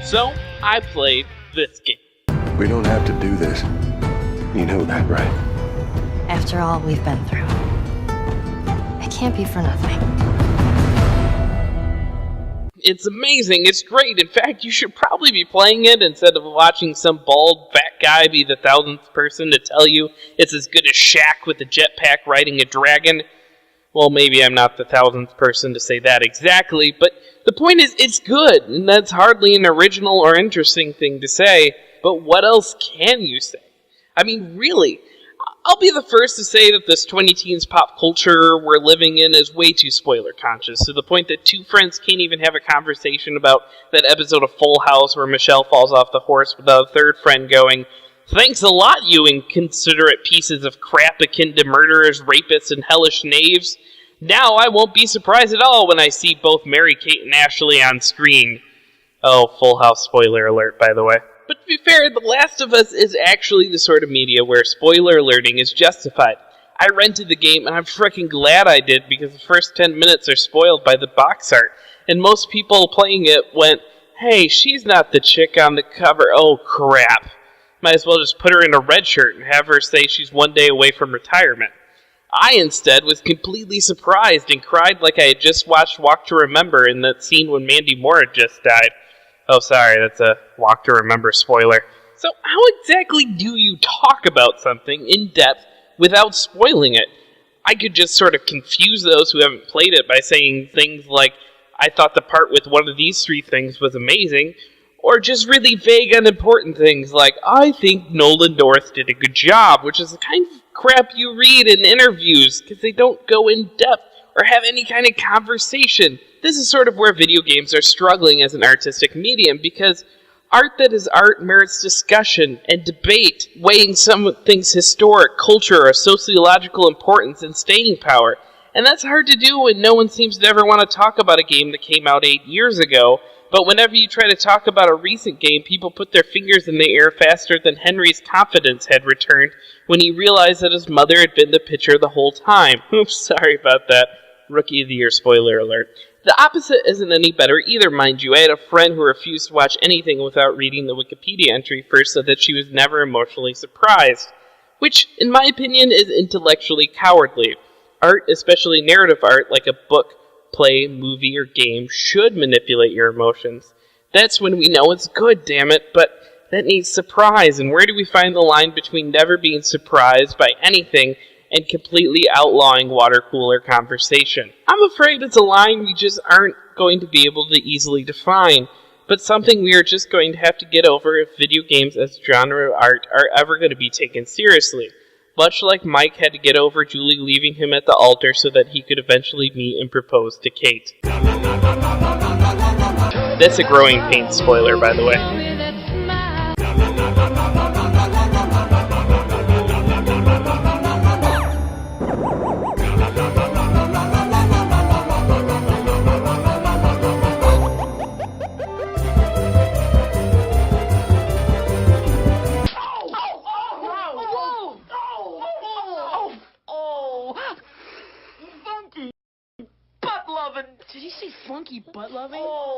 So, I played this game. We don't have to do this. You know that, right? After all we've been through, it can't be for nothing. It's amazing, it's great. In fact, you should probably be playing it instead of watching some bald, fat guy be the 1000th person to tell you it's as good as Shaq with a jetpack riding a dragon. Well, maybe I'm not the 1000th person to say that exactly, but the point is, it's good, and that's hardly an original or interesting thing to say, but what else can you say? I mean, really, I'll be the first to say that this 20-teens pop culture we're living in is way too spoiler-conscious, to the point that two friends can't even have a conversation about that episode of Full House where Michelle falls off the horse without a third friend going, "Thanks a lot, you inconsiderate pieces of crap akin to murderers, rapists, and hellish knaves. Now I won't be surprised at all when I see both Mary-Kate and Ashley on screen." Oh, Full House spoiler alert, by the way. But to be fair, The Last of Us is actually the sort of media where spoiler alerting is justified. I rented the game, and I'm freaking glad I did, because the first 10 minutes are spoiled by the box art, and most people playing it went, "Hey, she's not the chick on the cover. Oh, crap. Might as well just put her in a red shirt and have her say she's one day away from retirement." I, instead, was completely surprised and cried like I had just watched Walk to Remember in that scene when Mandy Moore had just died. Oh, sorry, that's a Walk to Remember spoiler. So how exactly do you talk about something in depth without spoiling it? I could just sort of confuse those who haven't played it by saying things like, "I thought the part with one of these three things was amazing," or just really vague, unimportant things like, "I think Nolan North did a good job," which is the kind of crap you read in interviews because they don't go in depth or have any kind of conversation. This is sort of where video games are struggling as an artistic medium, because art that is art merits discussion and debate, weighing something's historic, culture, or sociological importance and staying power. And that's hard to do when no one seems to ever want to talk about a game that came out 8 years ago, but whenever you try to talk about a recent game, people put their fingers in the air faster than Henry's confidence had returned when he realized that his mother had been the pitcher the whole time. Oops, sorry about that. Rookie of the Year spoiler alert. The opposite isn't any better either, mind you. I had a friend who refused to watch anything without reading the Wikipedia entry first so that she was never emotionally surprised, which, in my opinion, is intellectually cowardly. Art, especially narrative art, like a book, play, movie, or game, should manipulate your emotions. That's when we know it's good, damn it, but that needs surprise, and where do we find the line between never being surprised by anything and completely outlawing water cooler conversation? I'm afraid it's a line we just aren't going to be able to easily define, but something we are just going to have to get over if video games as genre of art are ever going to be taken seriously. Much like Mike had to get over Julie leaving him at the altar so that he could eventually meet and propose to Kate. That's a Growing Pains spoiler, by the way. Did he say funky butt loving?